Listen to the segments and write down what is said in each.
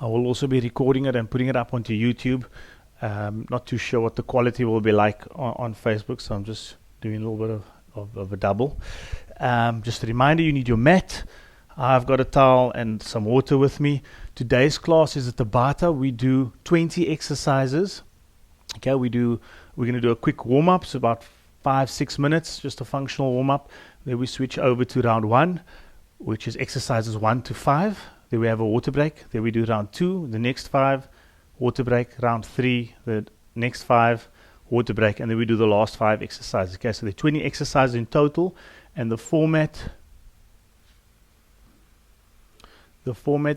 I will also be recording it and putting it up onto YouTube. Not too sure what the quality will be like on Facebook, so I'm just doing a little bit of a double. Just a reminder, you need your mat. I've got a towel and some water with me. Today's class is a Tabata. We do 20 exercises. Okay, we're going to do a quick warm-up, so about 5-6 minutes, just a functional warm-up. Then we switch over to round 1, which is exercises 1 to 5. Then we have a water break. Then we do round 2, the next 5, water break. Round 3, the next 5, water break. And then we do the last 5 exercises. Okay, so there are 20 exercises in total. And the format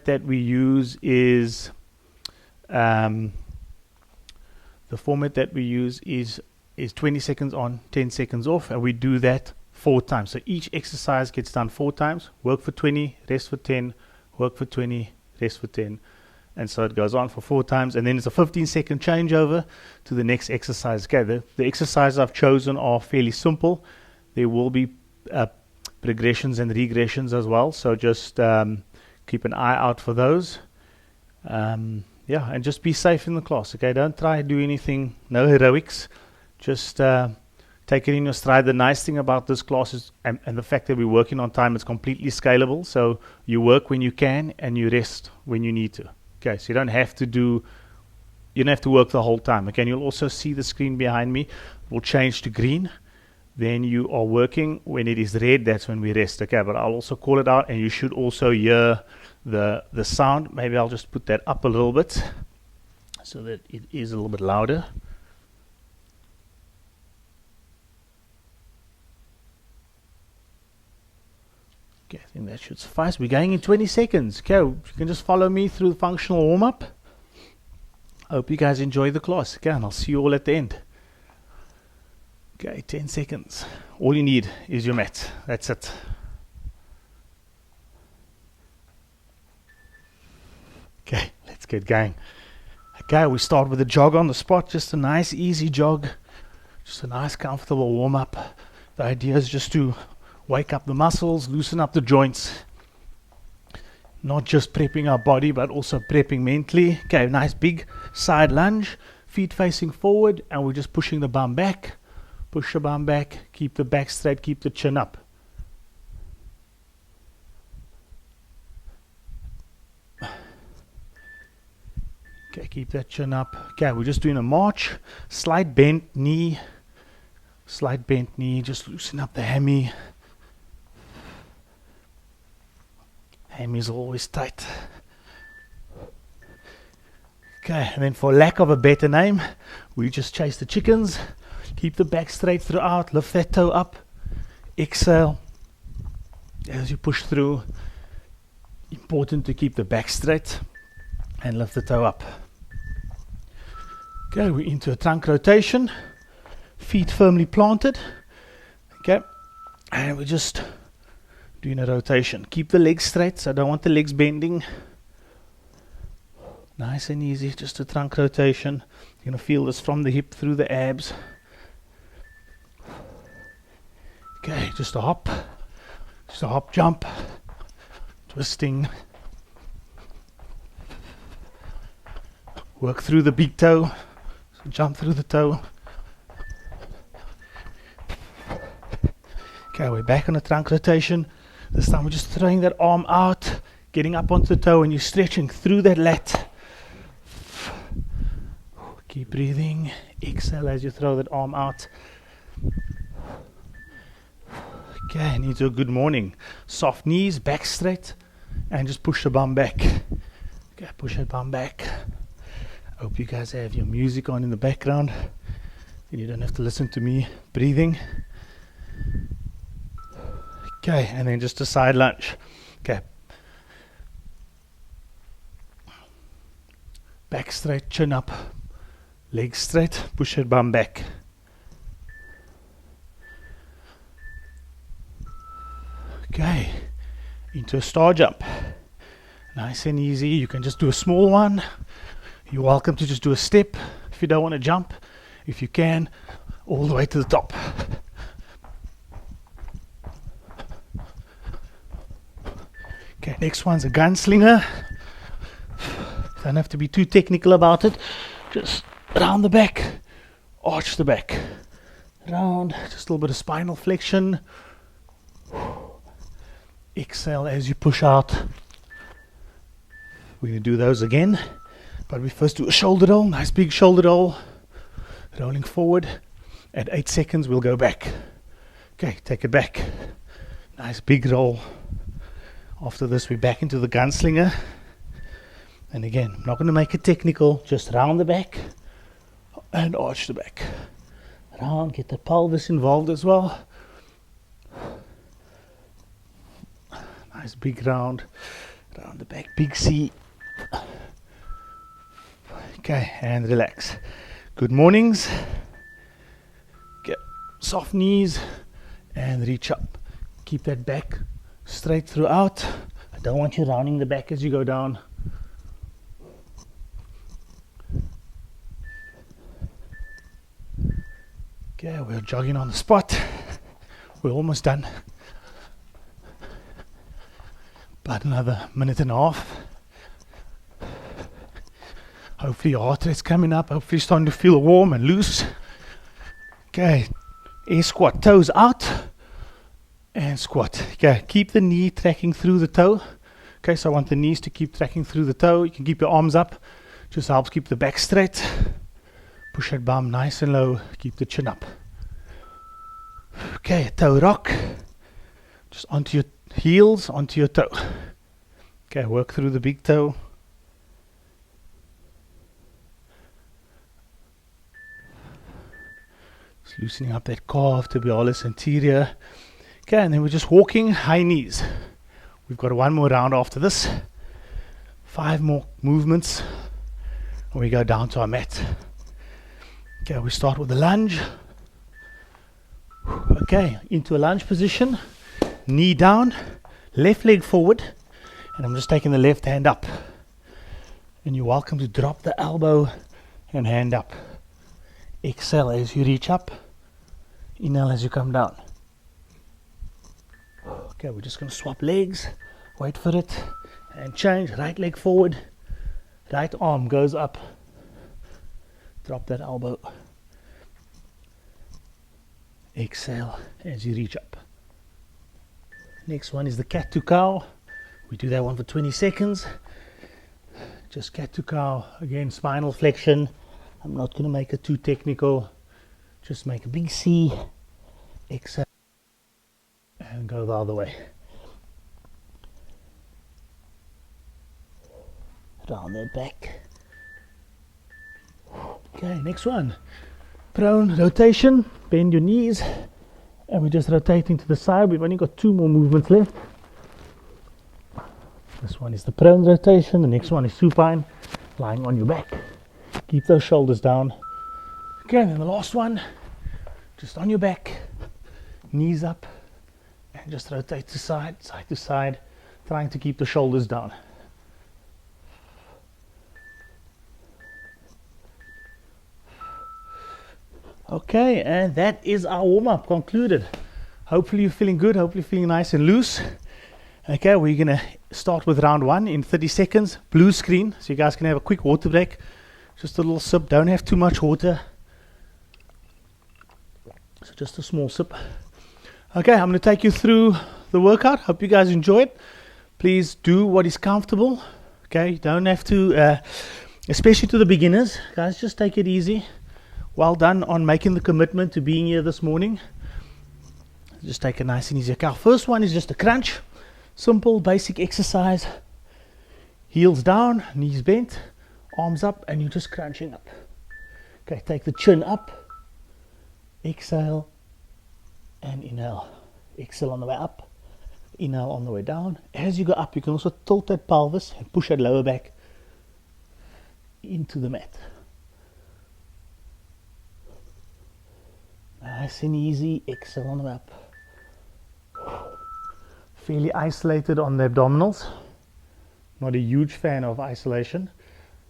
that we use is 20 seconds on, 10 seconds off, and we do that 4 times. So each exercise gets done 4 times. Work for 20, rest for 10, work for 20, rest for 10, and so it goes on for 4 times. And then it's a 15-second changeover to the next exercise. Okay, the exercises I've chosen are fairly simple. There will be progressions and regressions as well, so just keep an eye out for those. Yeah, and just be safe in the class. Okay, don't try to do anything, no heroics. Just take it in your stride. The nice thing about this class is, and the fact that we're working on time, it's completely scalable. So you work when you can and you rest when you need to. Okay, so you don't have to work the whole time. Okay, and you'll also see the screen behind me will change to green. Then you are working. When it is red, that's when we rest. Okay, but I'll also call it out, and you should also hear the sound. Maybe I'll just put that up a little bit so that it is a little bit louder. Okay, I think that should suffice. We're going in 20 seconds. Okay, you can just follow me through the functional warm-up. I hope you guys enjoy the class. Okay, and I'll see you all at the end. Okay, 10 seconds. All you need is your mat. That's it. Okay, let's get going. Okay, we start with a jog on the spot. Just a nice, easy jog. Just a nice, comfortable warm-up. The idea is just to wake up the muscles, loosen up the joints. Not just prepping our body, but also prepping mentally. Okay, nice big side lunge. Feet facing forward, and we're just pushing the bum back. Push the bum back. Keep the back straight. Keep the chin up. Okay, keep that chin up. Okay, we're just doing a march. Slight bent knee. Slight bent knee. Just loosen up the hammy. Hammy's always tight. Okay, and then for lack of a better name, we just chase the chickens. Keep the back straight throughout. Lift that toe up. Exhale. As you push through, important to keep the back straight and lift the toe up. Okay, we're into a trunk rotation. Feet firmly planted. Okay, and we're just doing a rotation. Keep the legs straight, so I don't want the legs bending. Nice and easy, just a trunk rotation. You're going to feel this from the hip through the abs. Okay, just a hop jump, twisting. Work through the big toe, so jump through the toe. Okay, we're back on a trunk rotation. This time we're just throwing that arm out, getting up onto the toe, and you're stretching through that lat. Keep breathing. Exhale as you throw that arm out. Okay, and into a good morning. Soft knees, back straight, and just push the bum back. Okay, push that bum back. Hope you guys have your music on in the background, and you don't have to listen to me breathing. Okay, and then just a side lunge. Okay. Back straight, chin up, legs straight, push that bum back. Okay, into a star jump. Nice and easy. You can just do a small one. You're welcome to just do a step if you don't want to jump. If you can, all the way to the top. Okay, next one's a gunslinger. Don't have to be too technical about it. Just round the back, arch the back, round, just a little bit of spinal flexion. Exhale as you push out. We're going to do those again, but we first do a shoulder roll, nice big shoulder roll, rolling forward. At 8 seconds we'll go back. Okay, take it back, nice big roll. After this we're back into the gunslinger, and again, I'm not going to make it technical, just round the back and arch the back, round, get the pelvis involved as well. Nice big round the back, big C. Okay, and relax. Good mornings. Get soft knees and reach up. Keep that back straight throughout. I don't want you rounding the back as you go down. Okay, we're jogging on the spot. We're almost done. About another minute and a half. Hopefully your heart rate's coming up. Hopefully you're starting to feel warm and loose. Okay, air squat, toes out and squat. Okay, keep the knee tracking through the toe. Okay, so I want the knees to keep tracking through the toe. You can keep your arms up. Just helps keep the back straight. Push that bum nice and low. Keep the chin up. Okay, toe rock. Just onto your heels, onto your toe. Okay, work through the big toe. Just loosening up that calf, tibialis anterior. Okay, and then we're just walking high knees. We've got one more round after this. 5 more movements. And we go down to our mat. Okay, we start with the lunge. Okay, into a lunge position. Knee down, left leg forward, and I'm just taking the left hand up. And you're welcome to drop the elbow and hand up. Exhale as you reach up. Inhale as you come down. Okay, we're just going to swap legs. Wait for it. And change. Right leg forward. Right arm goes up. Drop that elbow. Exhale as you reach up. Next one is the cat to cow. We do that one for 20 seconds. Just cat to cow. Again, spinal flexion. I'm not going to make it too technical. Just make a big C. Exhale. And go the other way. Round that back. Okay, next one. Prone rotation. Bend your knees. And we're just rotating to the side. We've only got 2 more movements left. This one is the prone rotation. The next one is supine, lying on your back. Keep those shoulders down. Okay, and then the last one, just on your back, knees up, and just rotate to side to side, trying to keep the shoulders down. Okay, and that is our warm-up concluded. Hopefully you're feeling good, hopefully you're feeling nice and loose. Okay, we're going to start with round 1 in 30 seconds. Blue screen, so you guys can have a quick water break. Just a little sip, don't have too much water. So just a small sip. Okay, I'm going to take you through the workout. Hope you guys enjoy it. Please do what is comfortable. Okay, you don't have to, especially to the beginners. Guys, just take it easy. Well done on making the commitment to being here this morning. Just take it nice and easy. Okay, our first one is just a crunch. Simple, basic exercise. Heels down, knees bent, arms up, and you're just crunching up. Okay, take the chin up. Exhale and inhale. Exhale on the way up. Inhale on the way down. As you go up, you can also tilt that pelvis and push that lower back into the mat. Nice and easy. Exhale on the way up. Fairly isolated on the abdominals. Not a huge fan of isolation.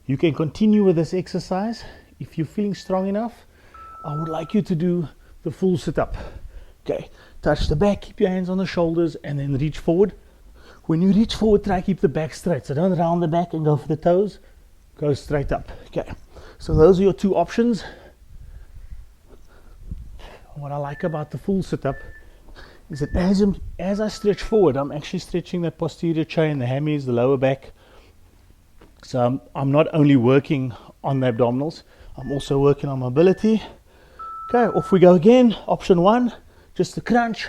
You can continue with this exercise. If you're feeling strong enough, I would like you to do the full sit-up. Okay, touch the back, keep your hands on the shoulders, and then reach forward. When you reach forward, try to keep the back straight. So don't round the back and go for the toes. go straight up. Okay, so those are your two options. What I like about the full sit-up is that as I stretch forward, I'm actually stretching that posterior chain, the hammies, the lower back. So I'm not only working on the abdominals, I'm also working on mobility. Okay, off we go again. Option 1, just the crunch,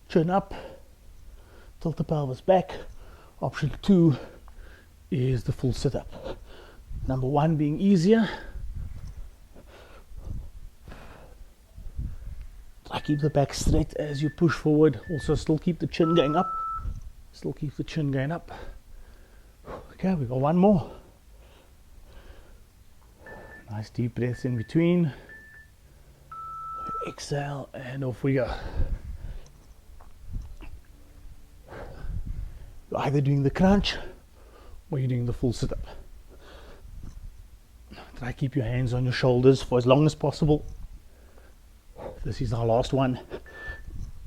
chin up, tilt the pelvis back. Option 2 is the full sit-up. Number 1 being easier. I keep the back straight as you push forward. Also still keep the chin going up. Still keep the chin going up. Okay, we got one more. Nice deep breaths in between. Exhale and off we go. You're either doing the crunch or you're doing the full sit-up. Try keep your hands on your shoulders for as long as possible. This is our last one.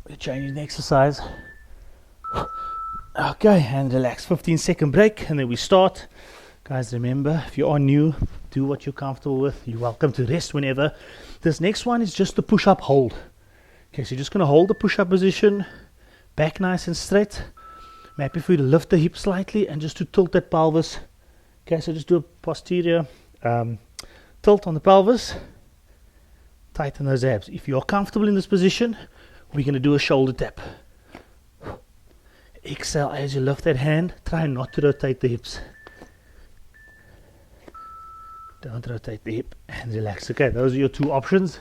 We're changing the exercise. Okay, and relax. 15-second break and then we start. Guys, remember, if you are new, do what you're comfortable with. You're welcome to rest whenever. This next one is just the push-up hold. Okay, so you're just going to hold the push-up position, back nice and straight. I'm happy for you to lift the hips slightly and just to tilt that pelvis. Okay, so just do a posterior tilt on the pelvis. Tighten those abs. If you're comfortable in this position, we're going to do a shoulder tap. Exhale as you lift that hand. Try not to rotate the hips. Don't rotate the hip and relax. Okay, those are your two options.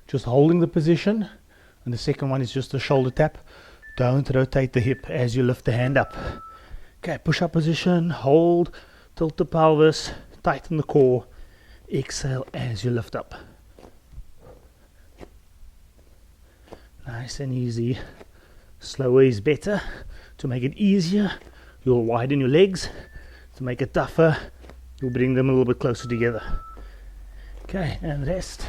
Just holding the position. And the second one is just a shoulder tap. Don't rotate the hip as you lift the hand up. Okay, push up position. Hold. Tilt the pelvis. Tighten the core. Exhale as you lift up. Nice and easy. Slower is better. To make it easier, you'll widen your legs. To make it tougher, you'll bring them a little bit closer together. Okay, and rest.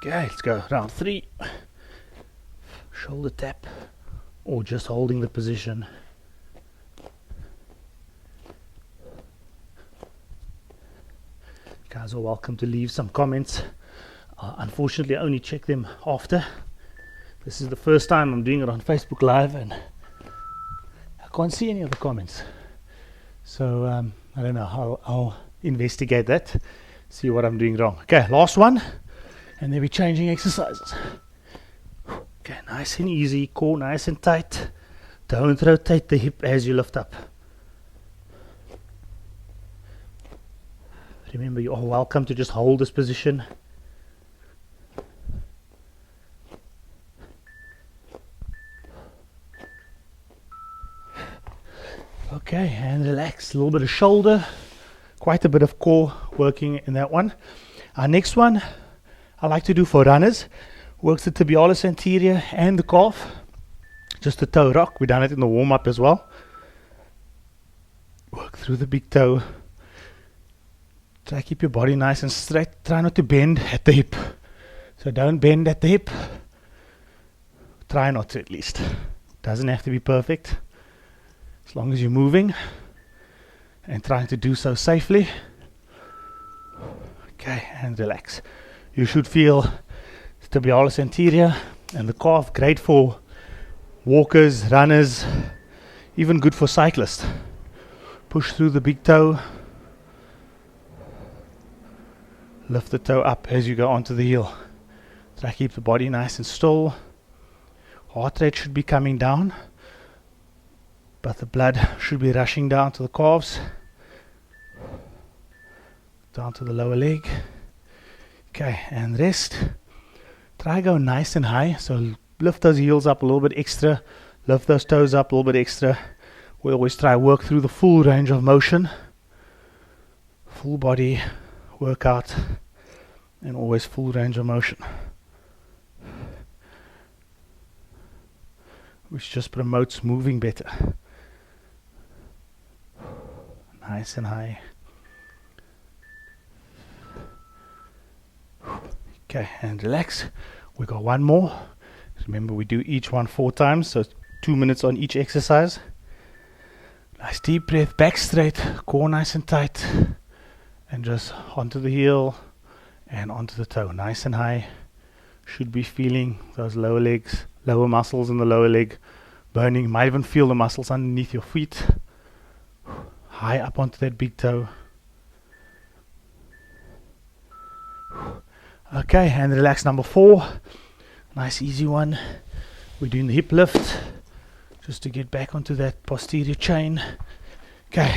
Okay, let's go. Round 3. Shoulder tap or just holding the position. Guys are welcome to leave some comments. Unfortunately, I only check them after. This is the first time I'm doing it on Facebook Live and I can't see any of the comments. So I don't know. I'll investigate that, see what I'm doing wrong. Okay, last one, and then we're changing exercises. Okay, nice and easy, core nice and tight. Don't rotate the hip as you lift up. Remember, you are welcome to just hold this position. Okay, and relax. A little bit of shoulder, quite a bit of core working in that one. Our next one, I like to do for runners. Works the tibialis anterior and the calf. Just the toe rock. We've done it in the warm-up as well. Work through the big toe. Try to keep your body nice and straight. Try not to bend at the hip. So don't bend at the hip. Try not to, at least. Doesn't have to be perfect. As long as you're moving and trying to do so safely. Okay, and relax. You should feel the tibialis anterior and the calf. Great for walkers, runners, even good for cyclists. Push through the big toe. Lift the toe up as you go onto the heel. Try to keep the body nice and still. Heart rate should be coming down, but the blood should be rushing down to the calves, down to the lower leg. Okay, and rest. Try go nice and high. So lift those heels up a little bit extra. Lift those toes up a little bit extra. We always try work through the full range of motion. Full body workout and always full range of motion, which just promotes moving better. Nice and high. Okay, and relax. We got one more Remember, we do each one 4 times, so 2 minutes on each exercise. Nice deep breath, back straight, core nice and tight, and just onto the heel and onto the toe, nice and high. Should be feeling those lower legs, lower muscles in the lower leg burning. You might even feel the muscles underneath your feet. High up onto that big toe. Okay, and relax. Number 4. Nice easy one. We're doing the hip lift just to get back onto that posterior chain. Okay,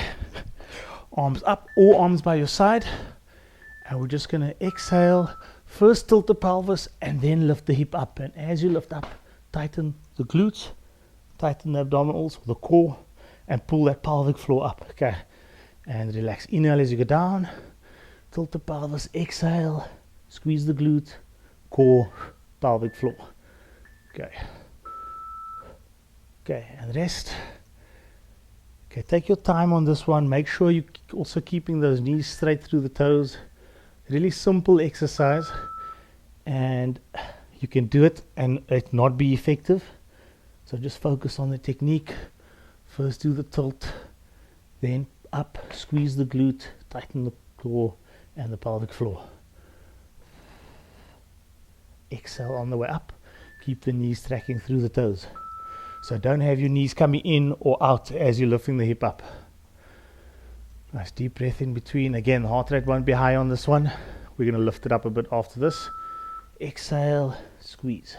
arms up or arms by your side, and we're just going to exhale. First tilt the pelvis and then lift the hip up, and as you lift up, tighten the glutes, tighten the abdominals, the core, and pull that pelvic floor up. Okay, and relax. Inhale as you go down, tilt the pelvis, exhale, squeeze the glute, core, pelvic floor. Okay. Okay, and rest. Okay, take your time on this one. Make sure you also keeping those knees straight through the toes. Really simple exercise, and you can do it and it not be effective. So just focus on the technique. First do the tilt, then up, squeeze the glute, tighten the core and the pelvic floor. Exhale on the way up. Keep the knees tracking through the toes. So don't have your knees coming in or out as you're lifting the hip up. Nice deep breath in between. Again, the heart rate won't be high on this one. We're going to lift it up a bit after this. Exhale, squeeze.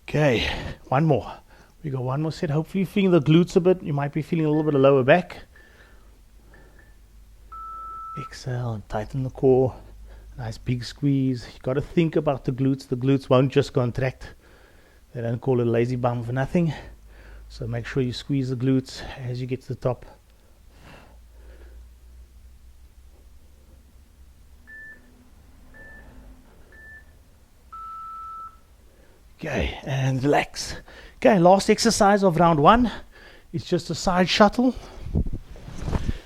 Okay, one more. We got one more set. Hopefully you're feeling the glutes a bit. You might be feeling a little bit of lower back. Exhale and tighten the core. Nice big squeeze. You got to think about the glutes. The glutes won't just contract. They don't call it a lazy bum for nothing. So make sure you squeeze the glutes as you get to the top. Okay, and relax. Okay, last exercise of round 1. It's just a side shuttle.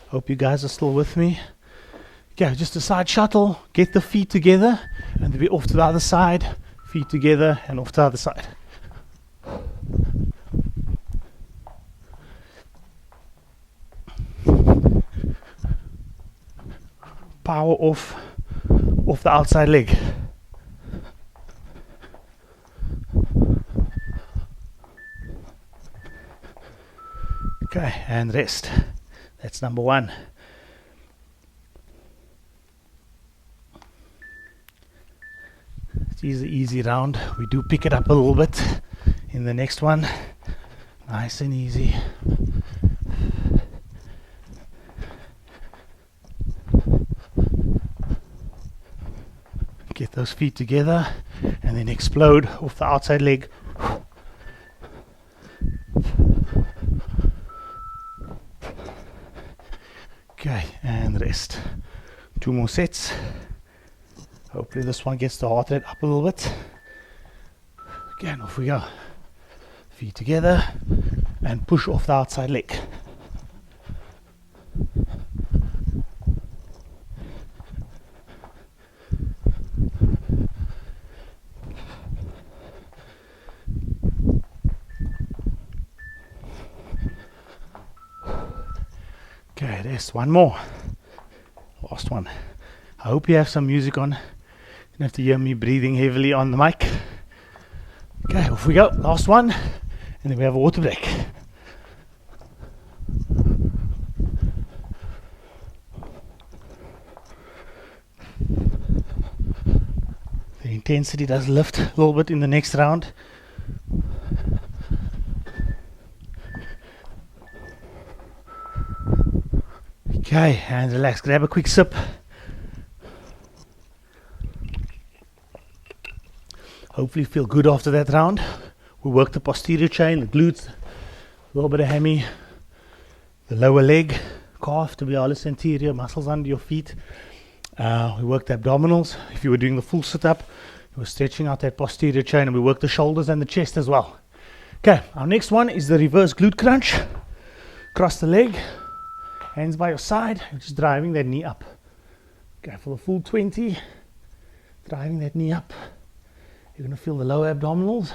Hope you guys are still with me. Okay, just a side shuttle. Get the feet together and then be off to the other side. Feet together and off to the other side. Power off the outside leg. Okay, and rest. That's number 1. It's easy round. We do pick it up a little bit in the next one. Nice and easy. Get those feet together and then explode off the outside leg. Okay, and rest. 2 more sets. Hopefully this one gets the heart rate up a little bit. Again, off we go. Feet together and push off the outside leg. Okay, there's one more. Last one. I hope you have some music on. You don't have to hear me breathing heavily on the mic. Okay, off we go. Last one. And then we have a water break. The intensity does lift a little bit in the next round. Okay, and relax. Grab a quick sip. Hopefully feel good after that round. We work the posterior chain, the glutes, a little bit of hammy, the lower leg, calf, tibialis anterior, muscles under your feet. We work the abdominals. If you were doing the full sit-up, you were stretching out that posterior chain, and we work the shoulders and the chest as well. Okay, our next one is the reverse glute crunch. Cross the leg, hands by your side, you're just driving that knee up. Okay, for the full 20, driving that knee up. You're going to feel the lower abdominals,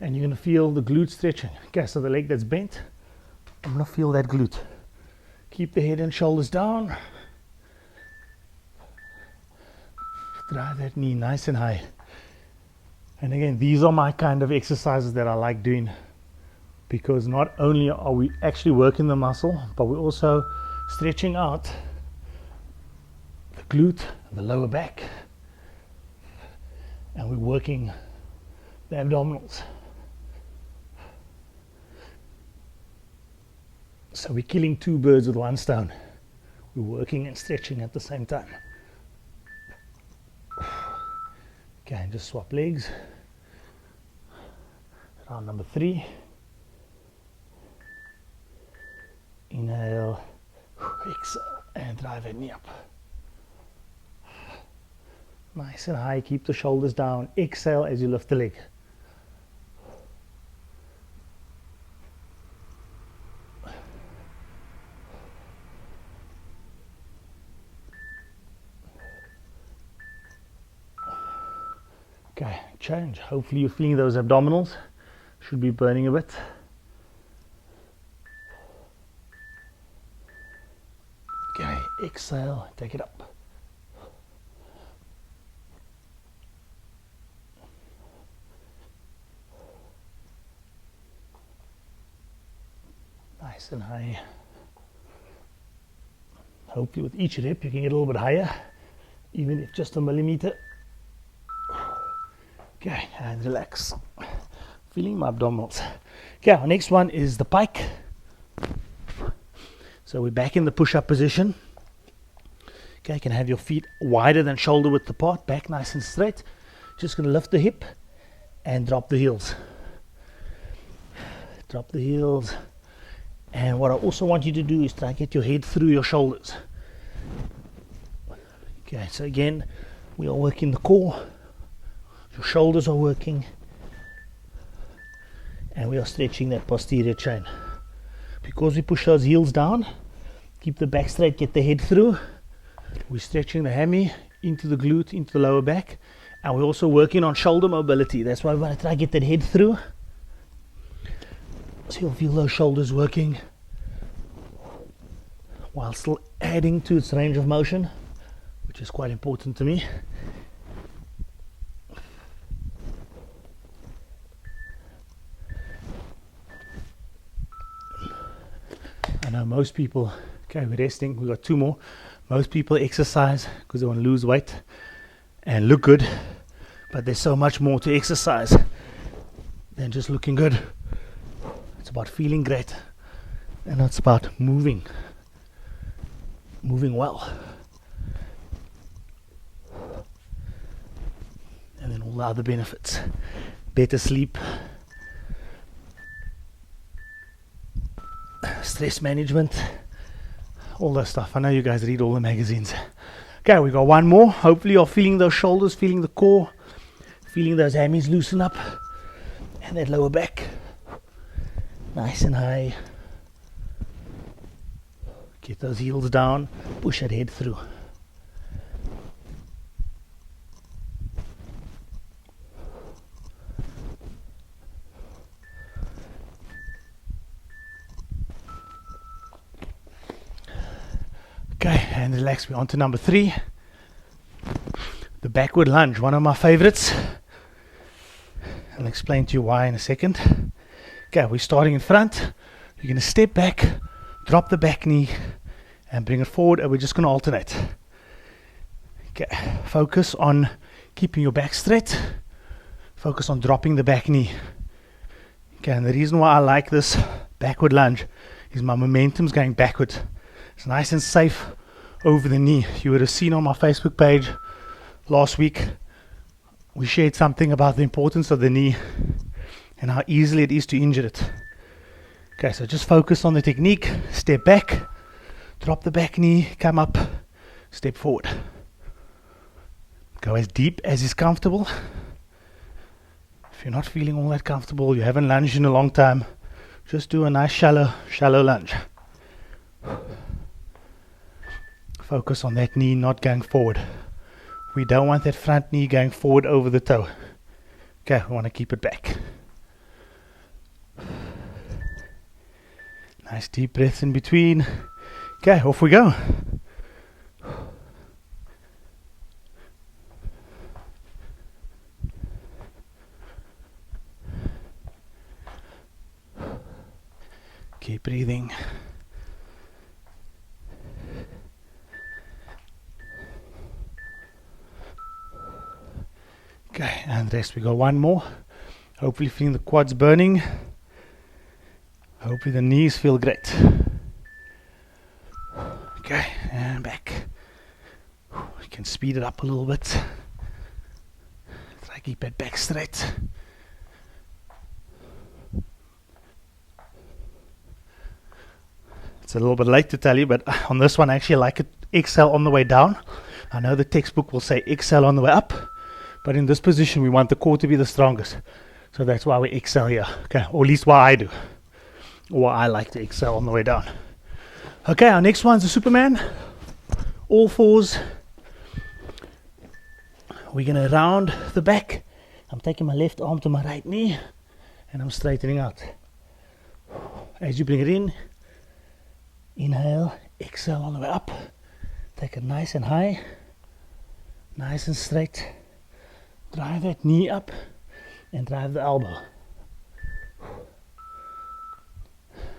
and you're going to feel the glute stretching. Okay, so the leg that's bent, I'm going to feel that glute. Keep the head and shoulders down. Drive that knee nice and high. And again, these are my kind of exercises that I like doing, because not only are we actually working the muscle, but we're also stretching out the glute, the lower back, and we're working the abdominals. So we're killing two birds with one stone. We're working and stretching at the same time. Okay, and just swap legs. Round number 3. Inhale, exhale, and drive that knee up. Nice and high, keep the shoulders down. Exhale as you lift the leg. Okay, change. Hopefully you're feeling those abdominals. Should be burning a bit. Okay, exhale, take it up. Nice and high. Hopefully with each rep you can get a little bit higher, even if just a millimeter. Okay, and relax. Feeling my abdominals. Okay, our next one is the pike. So we're back in the push-up position. Okay, you can have your feet wider than shoulder width apart, back nice and straight. Just going to lift the hip and drop the heels. Drop the heels. And what I also want you to do is try and get your head through your shoulders. Okay, so again, we are working the core. Your shoulders are working, and we are stretching that posterior chain. Because we push those heels down, keep the back straight, get the head through. We're stretching the hammy into the glute, into the lower back, and we're also working on shoulder mobility. That's why we want to try to get that head through. So you'll feel those shoulders working while still adding to its range of motion, which is quite important to me. I know most people, okay, we're resting, we've got 2 more. Most people exercise because they want to lose weight and look good, but there's so much more to exercise than just looking good. It's about feeling great, and it's about moving well, and then all the other benefits: better sleep, stress management, all that stuff. I know you guys read all the magazines. Okay, we got 1 more. Hopefully you're feeling those shoulders, feeling the core, feeling those hammies loosen up, and that lower back nice and high. Get those heels down, push that head through. Okay, and relax. We're on to number 3. The backward lunge, one of my favorites. I'll explain to you why in a second. Okay, we're starting in front. You're going to step back, drop the back knee, and bring it forward, and we're just going to alternate. Okay, focus on keeping your back straight. Focus on dropping the back knee. Okay, and the reason why I like this backward lunge is my momentum's going backward. It's nice and safe over the knee. You would have seen on my Facebook page last week, we shared something about the importance of the knee and how easily it is to injure it. Okay, so just focus on the technique. Step back, drop the back knee, come up, step forward. Go as deep as is comfortable. If you're not feeling all that comfortable, you haven't lunged in a long time, just do a nice shallow lunge. Focus on that knee not going forward. We don't want that front knee going forward over the toe. Okay, we want to keep it back. Nice deep breaths in between. Okay, off we go. Keep breathing. Okay, and rest. We got one more. Hopefully feeling the quads burning. Hopefully the knees feel great. Okay, and back. We can speed it up a little bit. Try to keep that back straight. It's a little bit late to tell you, but on this one I actually like it exhale on the way down. I know the textbook will say exhale on the way up, but in this position we want the core to be the strongest. So that's why we exhale here. Okay, or at least why I do. Or I like to exhale on the way down. Okay, our next one's a Superman. All fours. We're going to round the back. I'm taking my left arm to my right knee and I'm straightening out. As you bring it in, inhale, exhale on the way up. Take it nice and high, nice and straight. Drive that knee up and drive the elbow.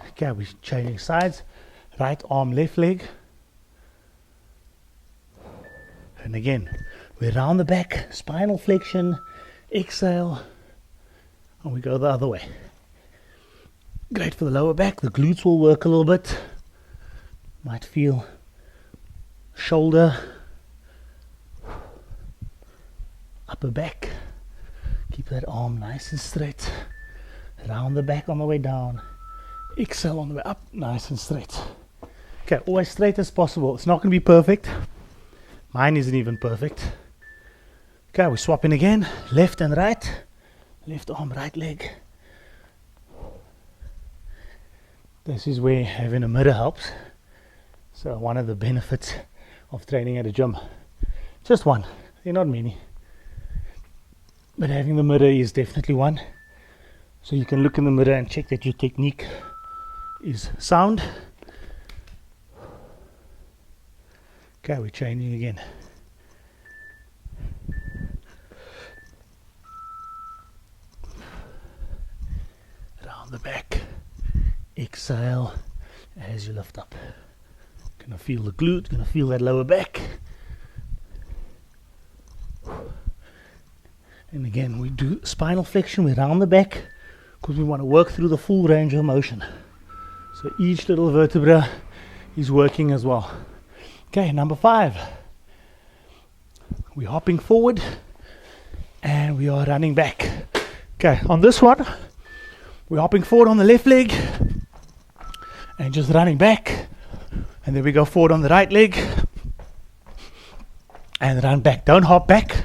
Okay, we're changing sides. Right arm, left leg. And again, we round the back, spinal flexion, exhale, and we go the other way. Great for the lower back. The glutes will work a little bit. Might feel shoulder, upper back. Keep that arm nice and straight. Round the back on the way down. Exhale on the way up, nice and straight. Okay, always straight as possible. It's not going to be perfect. Mine isn't even perfect. Okay, we're swapping again. Left and right. Left arm, right leg. This is where having a mirror helps. So one of the benefits of training at a gym. Just one. They're not many. But having the mirror is definitely one. So you can look in the mirror and check that your technique is sound. Okay, we're changing again. Round the back. Exhale as you lift up. Gonna feel the glute, gonna feel that lower back. And again, we do spinal flexion, we round the back because we want to work through the full range of motion. So each little vertebra is working as well. Okay, number 5. We're hopping forward and we are running back. Okay, on this one, we're hopping forward on the left leg and just running back. And then we go forward on the right leg and run back. Don't hop back.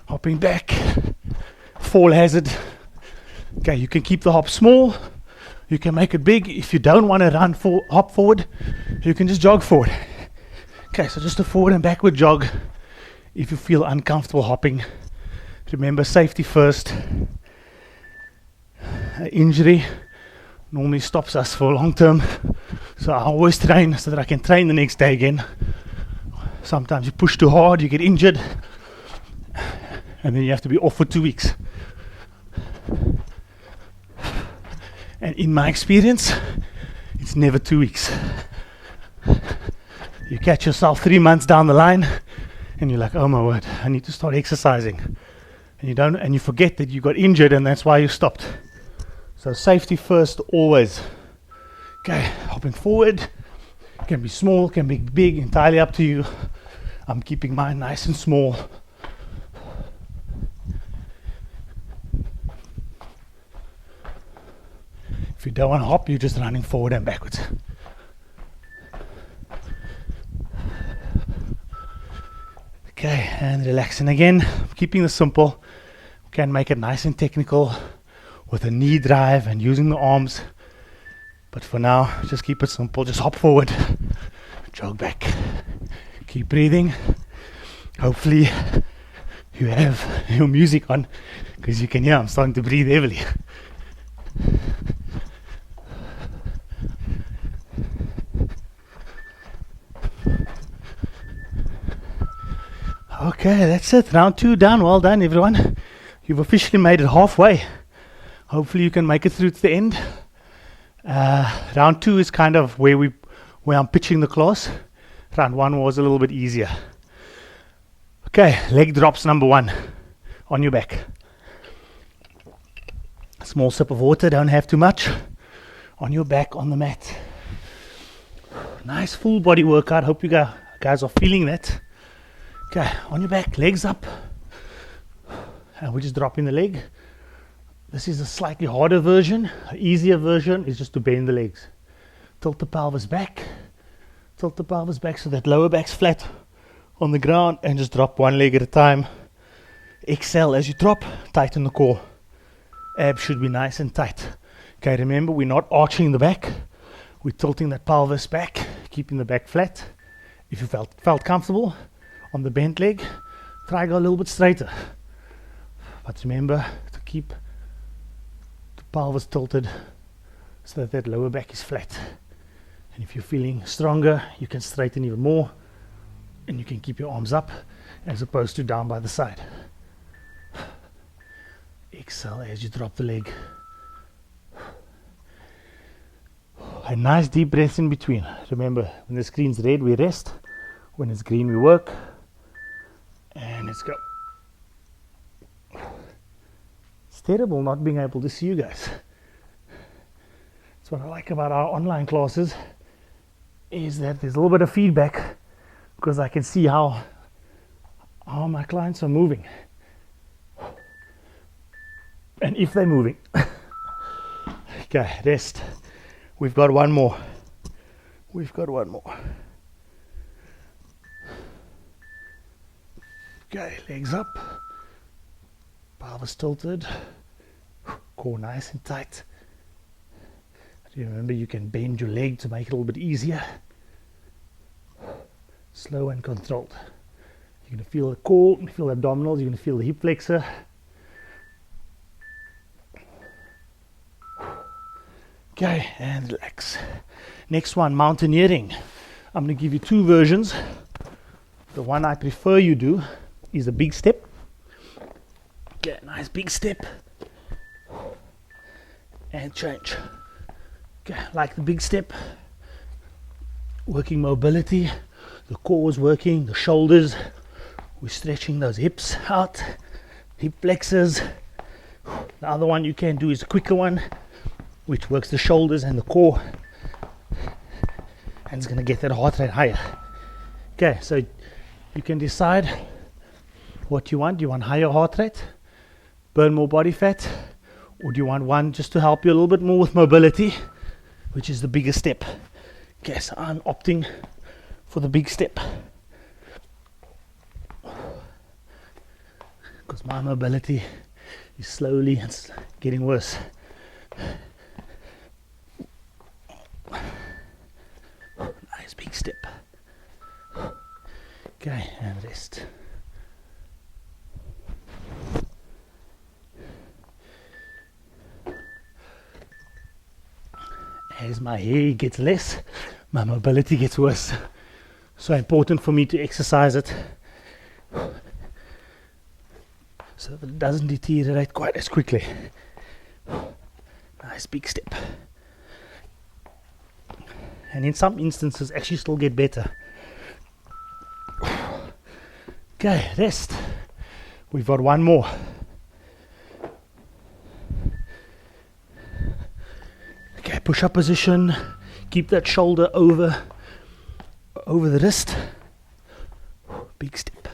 Hopping back. Fall hazard. Okay, you can keep the hop small. You can make it big. If you don't want to hop forward, you can just jog forward. Okay, so just a forward and backward jog. If you feel uncomfortable hopping, remember safety first. Injury normally stops us for long term. So I always train so that I can train the next day again. Sometimes you push too hard, you get injured, and then you have to be off for 2 weeks. And in my experience, it's never 2 weeks. You catch yourself 3 months down the line and you're like, oh my word, I need to start exercising. And you don't, and you forget that you got injured and that's why you stopped. So safety first always. Okay, hopping forward. Can be small, can be big, entirely up to you. I'm keeping mine nice and small. If you don't want to hop, you're just running forward and backwards. Okay, and relaxing again. Keeping this simple. We can make it nice and technical with a knee drive and using the arms. But for now, just keep it simple. Just hop forward, jog back. Keep breathing. Hopefully you have your music on, because you can hear I'm starting to breathe heavily. Okay, that's it. Round 2 done. Well done, everyone. You've officially made it halfway. Hopefully you can make it through to the end. Round 2 is kind of where I'm pitching the class. Round 1 was a little bit easier. Okay, leg drops number 1 on your back. Small sip of water, don't have too much. On your back on the mat. Nice full body workout. Hope you guys are feeling that. Okay, on your back, legs up. And we're just dropping the leg. This is a slightly harder version. An easier version is just to bend the legs. Tilt the pelvis back. Tilt the pelvis back so that lower back's flat on the ground, and just drop one leg at a time. Exhale as you drop, tighten the core. Abs should be nice and tight. Okay, remember we're not arching the back. We're tilting that pelvis back, keeping the back flat. If you felt comfortable on the bent leg, try go a little bit straighter. But remember to keep the pelvis tilted so that that lower back is flat. And if you're feeling stronger, you can straighten even more, and you can keep your arms up as opposed to down by the side. Exhale as you drop the leg. A nice deep breath in between. Remember, when the screen's red, we rest. When it's green, we work. And let's go. It's terrible not being able to see you guys. That's what I like about our online classes, is that there's a little bit of feedback, because I can see how my clients are moving. And if they're moving. Okay, rest. We've got one more. Okay, legs up. Pelvis tilted. Core nice and tight. Remember, you can bend your leg to make it a little bit easier. Slow and controlled. You're going to feel the core, you're going to feel the abdominals, you're going to feel the hip flexor. Okay, and relax. Next one, mountaineering. I'm going to give you two versions. The one I prefer you do is a big step. Okay, nice big step. And change. Okay, like the big step. Working mobility. The core is working, the shoulders. We're stretching those hips out. Hip flexors. The other one you can do is a quicker one, which works the shoulders and the core, and it's going to get that heart rate higher. Okay, so you can decide what you want. Do you want higher heart rate, burn more body fat, or do you want one just to help you a little bit more with mobility, which is the bigger step? Okay, so I'm opting for the big step, because my mobility is slowly getting worse. Nice big step. Okay, and rest. As my hair gets less, my mobility gets worse. So important for me to exercise it so that it doesn't deteriorate quite as quickly. Nice big step. And in some instances actually still get better. Okay, rest. We've got one more. Okay, push up position. Keep that shoulder over the wrist. Big step.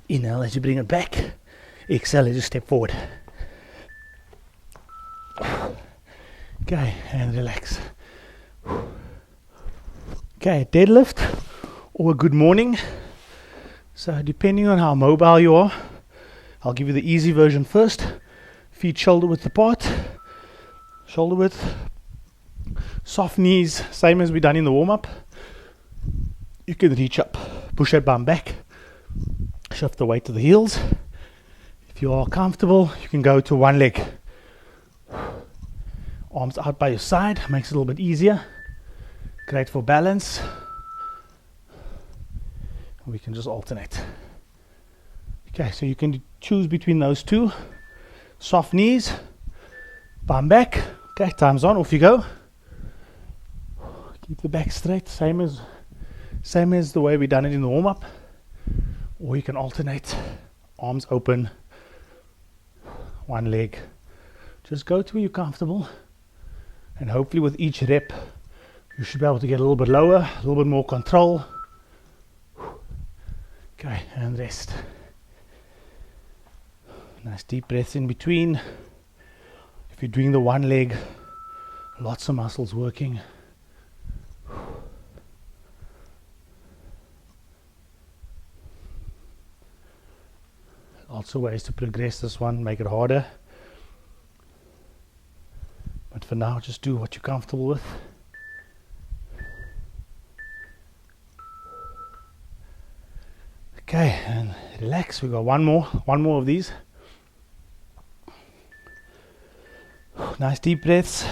Inhale as you bring it back. Exhale as you step forward. Okay, and relax. Okay, deadlift or a good morning. So depending on how mobile you are, I'll give you the easy version first. Feet shoulder width apart, shoulder width, soft knees, same as we done in the warm-up. You can reach up, push that bum back, shift the weight to the heels. If you are comfortable, you can go to one leg. Arms out by your side, makes it a little bit easier. Great for balance. We can just alternate. Okay, so you can choose between those two. Soft knees, bum back. Okay, time's on, off you go. Keep the back straight, same as the way we done it in the warm-up. Or you can alternate, arms open, one leg. Just go to where you're comfortable. And hopefully with each rep, you should be able to get a little bit lower, a little bit more control. Okay, and rest. Nice deep breaths in between. If you're doing the one leg, lots of muscles working. Lots of ways to progress this one, make it harder. But for now, just do what you're comfortable with. Okay, and relax. We've got one more of these. Nice deep breaths.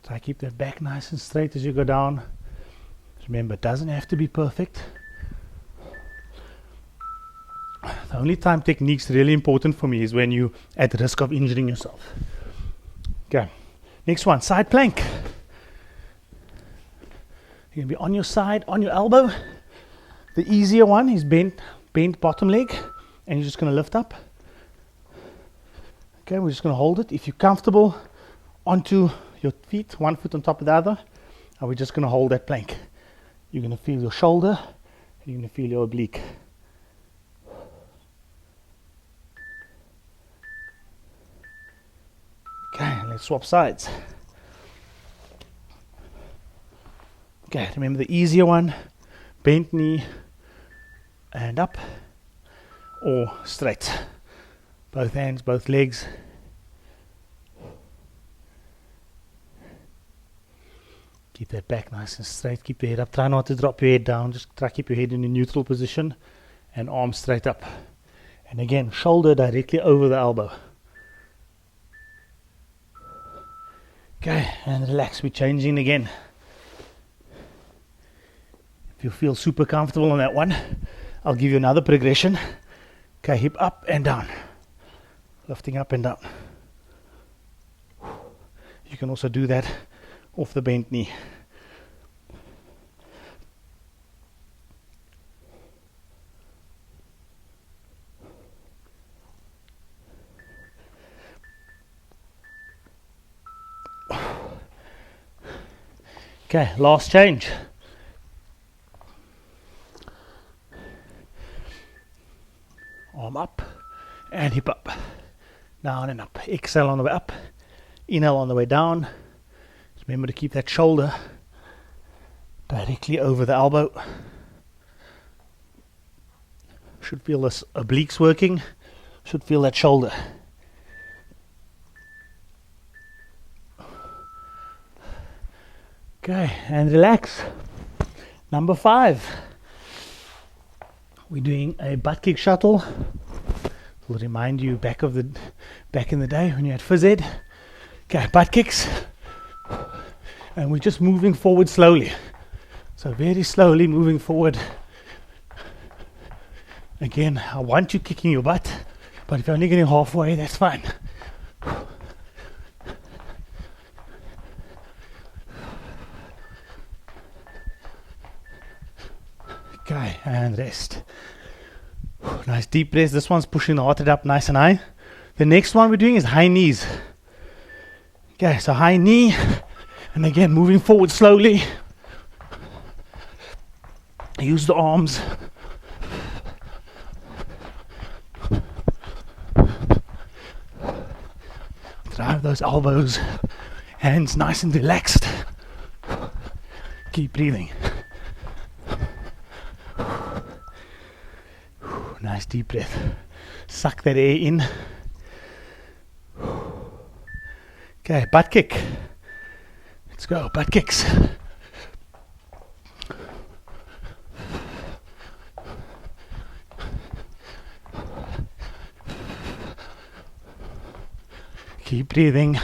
Try to keep that back nice and straight as you go down. Remember, it doesn't have to be perfect. The only time technique's really important for me is when you're at risk of injuring yourself. Okay, next one, side plank. You're going to be on your side, on your elbow. The easier one is bent bottom leg, and you're just going to lift up. Okay, we're just going to hold it. If you're comfortable, onto your feet, one foot on top of the other, and we're just going to hold that plank. You're going to feel your shoulder, and you're going to feel your oblique. Okay, let's swap sides. Okay, remember the easier one, bent knee and up, or straight. Both hands, both legs. Keep that back nice and straight, keep your head up. Try not to drop your head down, just try to keep your head in a neutral position and arms straight up. And again, shoulder directly over the elbow. Okay, and relax, we're changing again. If you feel super comfortable on that one, I'll give you another progression. Okay, hip up and down. Lifting up and down. You can also do that off the bent knee. Okay, last change. Arm up and hip up. Down and up. Exhale on the way up. Inhale on the way down. Remember to keep that shoulder directly over the elbow. Should feel this obliques working. Should feel that shoulder. Okay, and relax. Number 5. We're doing a butt kick shuttle. It'll remind you back in the day when you had phys ed. Okay, butt kicks. And we're just moving forward slowly. So very slowly moving forward. Again, I want you kicking your butt, but if you're only getting halfway, that's fine. Okay, and rest. Nice deep breath. This one's pushing the heart rate up nice and high. The next one we're doing is high knees. Okay, so high knee, And again, moving forward slowly. Use the arms. Drive those elbows. Hands nice and relaxed. Keep breathing. Nice deep breath. Suck that air in. Okay, butt kick. Let's go, butt kicks. Keep breathing.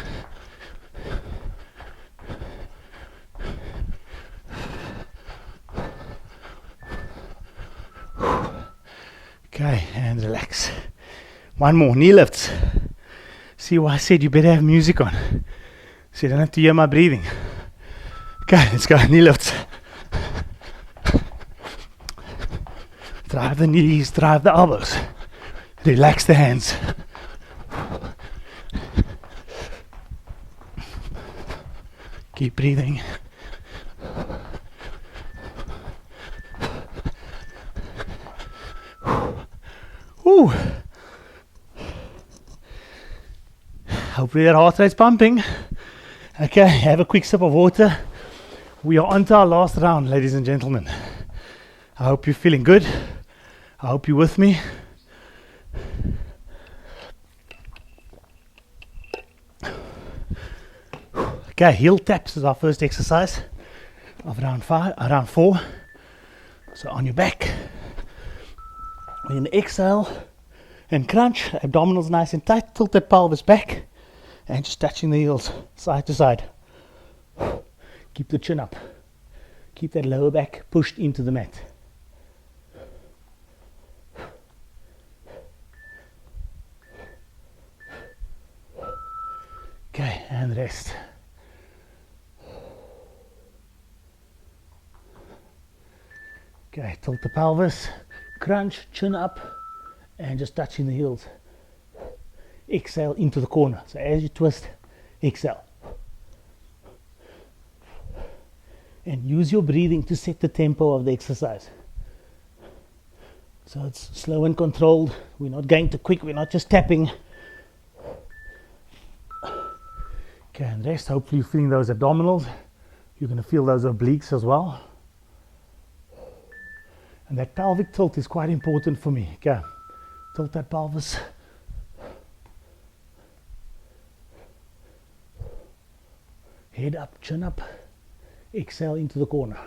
Okay, and relax. One more, knee lifts. See why I said you better have music on, so you don't have to hear my breathing. Okay, let's go, knee lifts. Drive the knees, drive the elbows. Relax the hands. Keep breathing. Woo. Hopefully that heart rate's pumping. Okay, have a quick sip of water. We are on to our last round, ladies and gentlemen. I hope you're feeling good. I hope you're with me. Okay, heel taps is our first exercise of round 4. So on your back. We're going to exhale and crunch, abdominals nice and tight, tilt that pelvis back and just touching the heels side to side. Keep the chin up. Keep that lower back pushed into the mat. Okay, and rest. Okay, tilt the pelvis, crunch, chin up, and just touching the heels. Exhale into the corner. So as you twist, exhale. And use your breathing to set the tempo of the exercise. So it's slow and controlled. We're not going too quick. We're not just tapping. Okay, and rest. Hopefully you're feeling those abdominals. You're going to feel those obliques as well. And that pelvic tilt is quite important for me. Okay, tilt that pelvis. Head up, chin up. Exhale into the corner.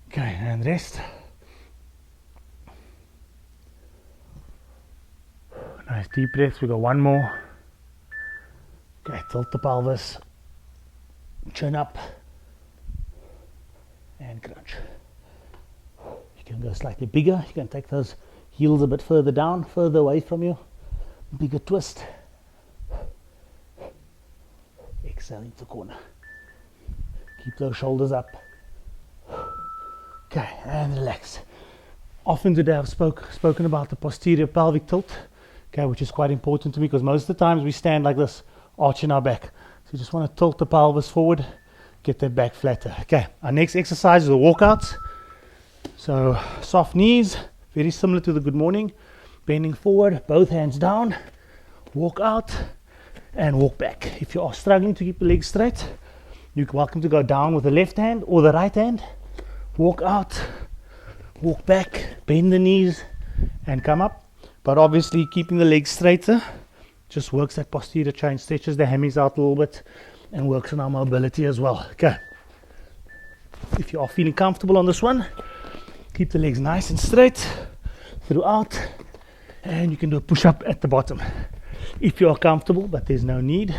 Okay, and rest. Nice deep breaths. We got one more. Okay, tilt the pelvis, chin up, and crunch. You can go slightly bigger. You can take those heels a bit further down, further away from you. Bigger twist. Exhale into the corner. Keep those shoulders up. Okay, and relax. Often today I've spoken about the posterior pelvic tilt. Okay, which is quite important to me because most of the times we stand like this, arching our back. So you just want to tilt the pelvis forward, get that back flatter. Okay, our next exercise is the walkouts. So soft knees, very similar to the good morning. Bending forward, both hands down, walk out and walk back. If you are struggling to keep the legs straight, you're welcome to go down with the left hand or the right hand. Walk out, walk back, bend the knees and come up. But obviously keeping the legs straighter just works that posterior chain, stretches the hammies out a little bit and works on our mobility as well. Okay. If you are feeling comfortable on this one, keep the legs nice and straight throughout and you can do a push-up at the bottom. If you are comfortable, but there's no need.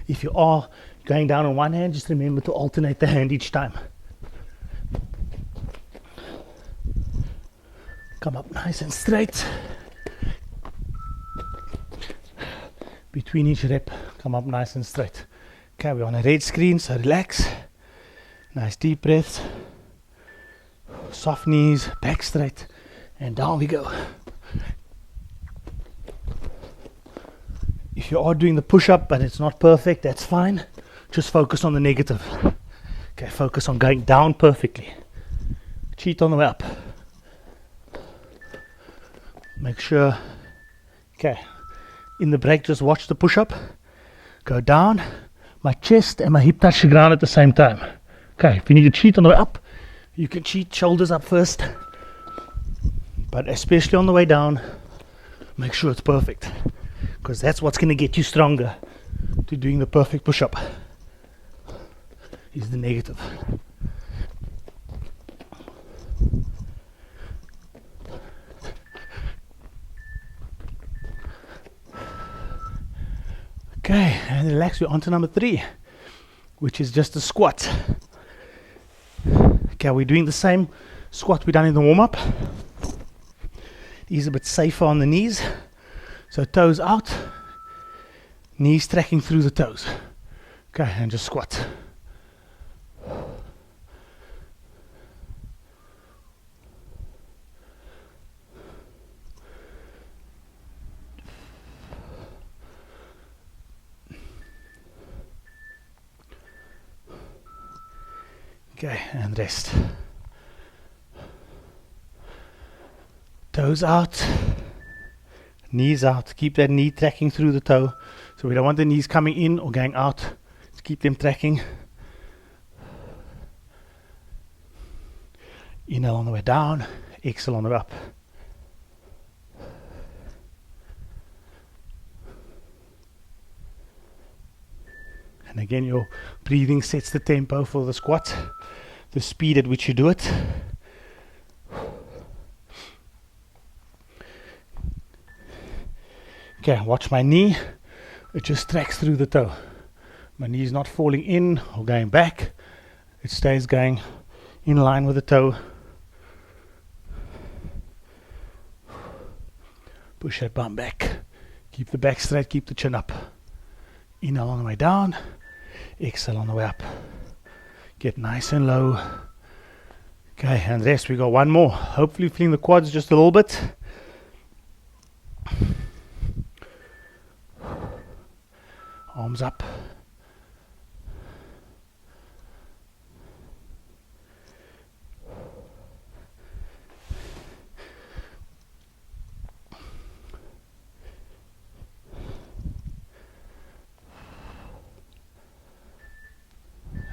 If you are going down on one hand, just remember to alternate the hand each time. Come up nice and straight. Between each rep, come up nice and straight. Okay, we're on a red screen, so relax. Nice deep breaths. Soft knees, back straight, and down we go. If you are doing the push-up but it's not perfect, that's fine. Just focus on the negative. Okay, focus on going down perfectly. Cheat on the way up. Make sure, okay, in the break just watch the push-up. Go down, my chest and my hip touch the ground at the same time. Okay, if you need to cheat on the way up, you can cheat shoulders up first. But especially on the way down, make sure it's perfect. Because that's what's going to get you stronger to doing the perfect push-up. Is the negative. Okay, and relax. We're on to number 3, which is just a squat. Okay, we're doing the same squat we done in the warm-up. These are a bit safer on the knees. So toes out, knees tracking through the toes. Okay, and just squat. Okay, and rest. Toes out, knees out. Keep that knee tracking through the toe. So we don't want the knees coming in or going out. Just keep them tracking. Inhale on the way down, exhale on the way up. And again, your breathing sets the tempo for the squat, the speed at which you do it. Okay, watch my knee. It just tracks through the toe. My knee is not falling in or going back. It stays going in line with the toe. Push that bum back. Keep the back straight, keep the chin up. Inhale on the way down. Exhale on the way up. Get nice and low. Okay, and rest. We got one more. Hopefully feeling the quads just a little bit. Arms up.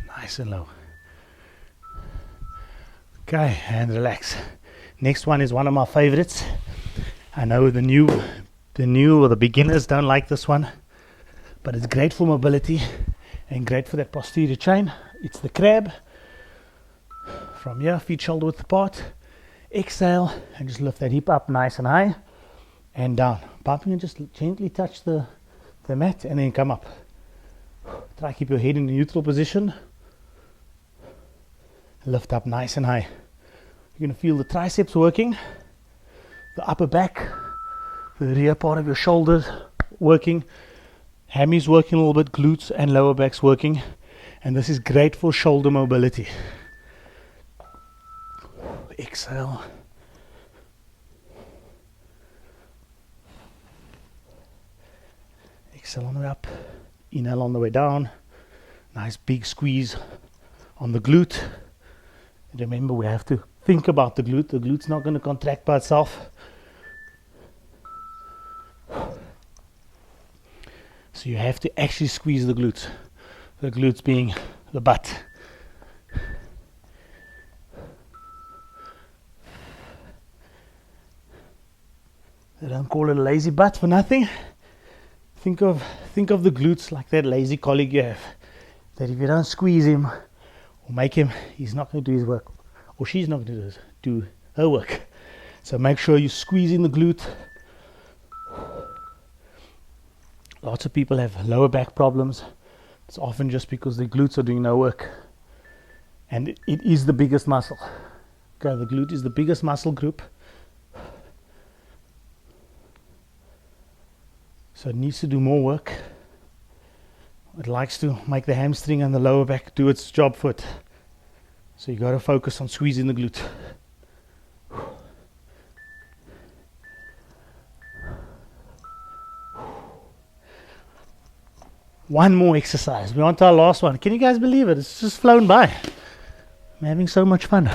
Nice and low. Okay, and relax. Next one is one of my favorites. I know the new or the beginners don't like this one, but it's great for mobility and great for that posterior chain. It's the crab. From here, feet shoulder width apart. Exhale and just lift that hip up nice and high and down. Bumping and just gently touch the mat and then come up. Try to keep your head in a neutral position. Lift up nice and high. You're going to feel the triceps working, the upper back, the rear part of your shoulders working, hammies working a little bit, glutes and lower backs working, and this is great for shoulder mobility. Exhale. Exhale on the way up, inhale on the way down. Nice big squeeze on the glute. Remember, we have to think about the glute. The glute's not going to contract by itself. So you have to actually squeeze the glutes. The glutes being the butt. They don't call it a lazy butt for nothing. Think of the glutes like that lazy colleague you have. That if you don't squeeze him or make him, he's not going to do his work, or she's not going to do her work. So make sure you squeeze in the glute. Lots of people have lower back problems. It's often just because their glutes are doing no work. And it is the biggest muscle. Okay, the glute is the biggest muscle group. So it needs to do more work. It likes to make the hamstring and the lower back do its job for it. So you got to focus on squeezing the glute. One more exercise. We're on to our last one. Can you guys believe it? It's just flown by. I'm having so much fun.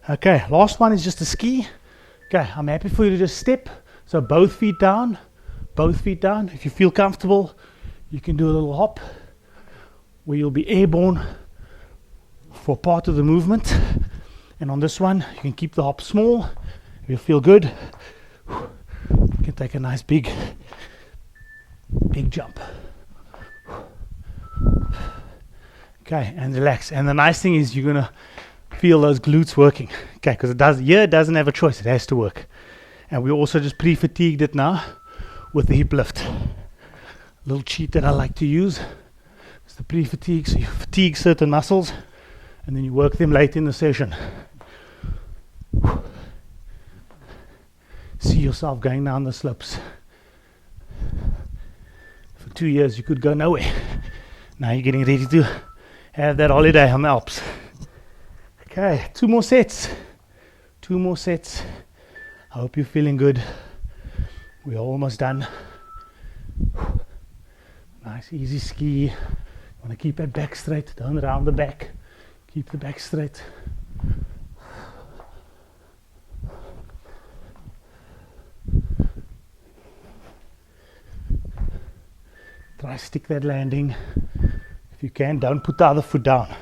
Okay, last one is just a ski. Okay, I'm happy for you to just step. So both feet down, both feet down. If you feel comfortable, you can do a little hop where you'll be airborne for part of the movement. And on this one, you can keep the hop small. If you feel good, you can take a nice big jump. Okay, and relax. And the nice thing is you're gonna feel those glutes working. Okay, because it doesn't have a choice, it has to work. And we also just pre-fatigued it now with the hip lift. A little cheat that I like to use is the pre-fatigue. So you fatigue certain muscles and then you work them late in the session. See yourself going down the slopes. For 2 years you could go nowhere. Now you're getting ready to have that holiday on the Alps. Okay, 2 more sets. 2 more sets. I hope you're feeling good. We're almost done. Nice easy ski. You want to keep that back straight. Don't round the back. Keep the back straight. Try stick that landing. If you can, don't put the other foot down.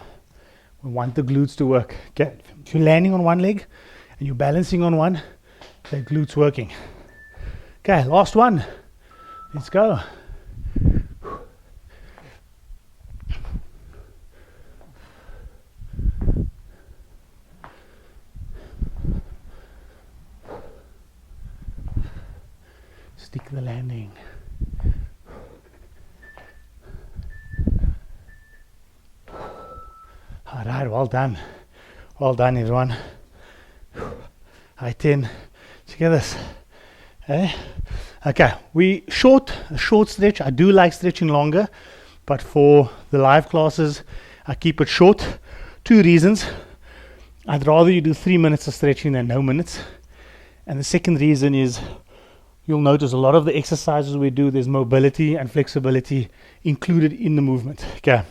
We want the glutes to work. Okay. If you're landing on one leg and you're balancing on one, that glute's working. Okay, last one. Let's go. Stick the landing. All right, well done. Well done, everyone. High 10. Check this. Hey? Okay, a short stretch. I do like stretching longer, but for the live classes, I keep it short. 2 reasons. I'd rather you do 3 minutes of stretching than no minutes. And the second reason is you'll notice a lot of the exercises we do, there's mobility and flexibility included in the movement. Okay,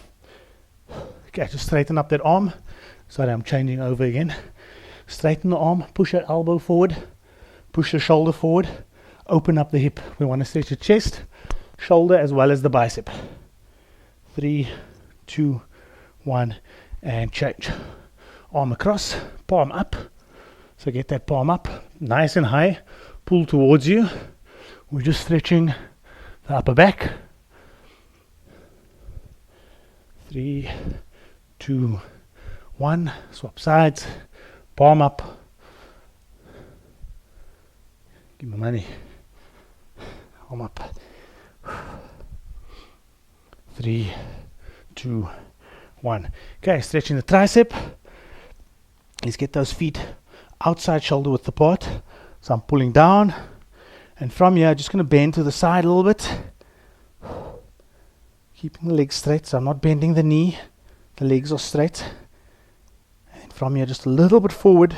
just straighten up that arm. Sorry, I'm changing over again. Straighten the arm, push that elbow forward, push the shoulder forward, open up the hip. We want to stretch the chest, shoulder, as well as the bicep. 3, 2, 1, and change. Arm across, palm up. So get that palm up, nice and high, pull towards you. We're just stretching the upper back. 3, 2, 1, swap sides, palm up. Give me money. Arm up. 3, 2, 1. Okay, stretching the tricep. Let's get those feet outside shoulder width apart. So I'm pulling down, and from here, just going to bend to the side a little bit. Keeping the legs straight, so I'm not bending the knee. The legs are straight. And from here, just a little bit forward.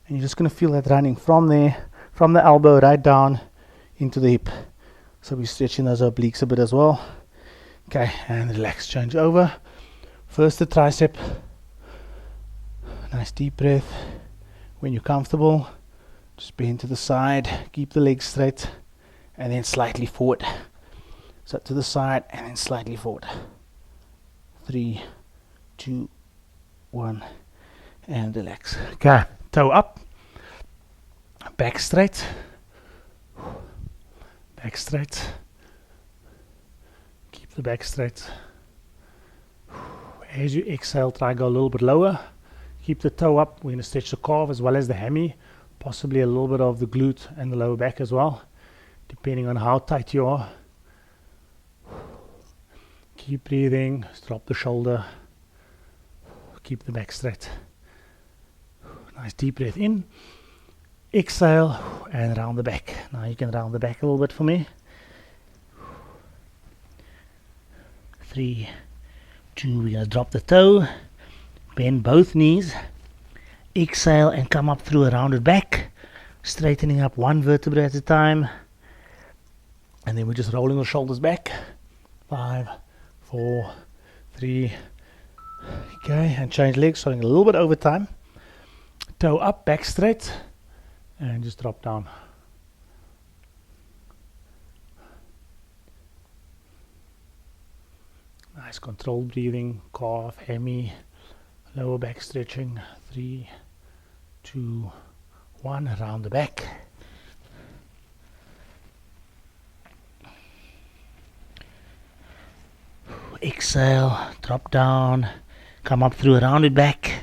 And you're just going to feel that running from there, from the elbow right down into the hip. So we're stretching those obliques a bit as well. Okay, and relax, change over. First the tricep. Nice deep breath. When you're comfortable, just bend to the side, keep the legs straight, and then slightly forward. So to the side and then slightly forward. 3, 2, 1, and relax. Okay, toe up, back straight, back straight. Keep the back straight. As you exhale, try go a little bit lower. Keep the toe up. We're going to stretch the calf as well as the hammy, possibly a little bit of the glute and the lower back as well, depending on how tight you are. Keep breathing, drop the shoulder, keep the back straight. Nice deep breath in, exhale, and round the back. Now you can round the back a little bit for me. 3, 2, we're going to drop the toe, bend both knees, exhale and come up through a rounded back, straightening up one vertebra at a time. And then we're just rolling the shoulders back. 5, 4, 3. Okay, and change legs, starting a little bit over time. Toe up, back straight, and just drop down. Nice controlled breathing, calf, hammy, lower back stretching. 3, 2, 1, around the back. Exhale, drop down, come up through a rounded back.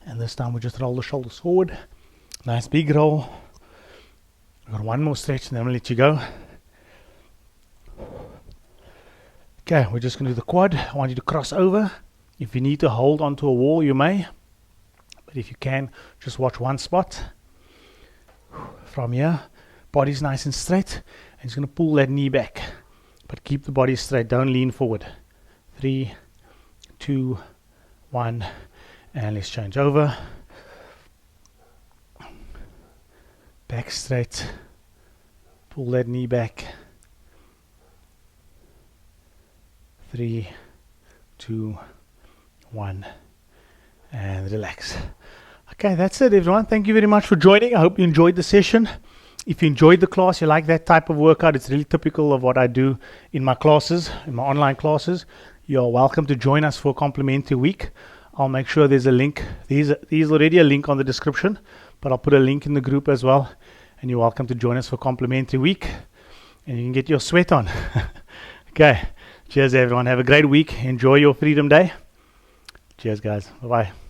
And this time we just roll the shoulders forward. Nice big roll. We've got one more stretch and then we'll let you go. Okay, we're just going to do the quad. I want you to cross over. If you need to hold onto a wall, you may. But if you can, just watch one spot. From here, body's nice and straight. And just going to pull that knee back. But keep the body straight, don't lean forward. 3, 2, 1, and let's change over. Back straight, pull that knee back. 3, 2, 1, and relax. Okay, that's it everyone. Thank you very much for joining. I hope you enjoyed the session. If you enjoyed the class, you like that type of workout, it's really typical of what I do in my classes, in my online classes. You're welcome to join us for a complimentary week. I'll make sure there's a link. There's already a link on the description, but I'll put a link in the group as well. And you're welcome to join us for a complimentary week. And you can get your sweat on. Okay. Cheers everyone. Have a great week. Enjoy your Freedom Day. Cheers guys. Bye-bye.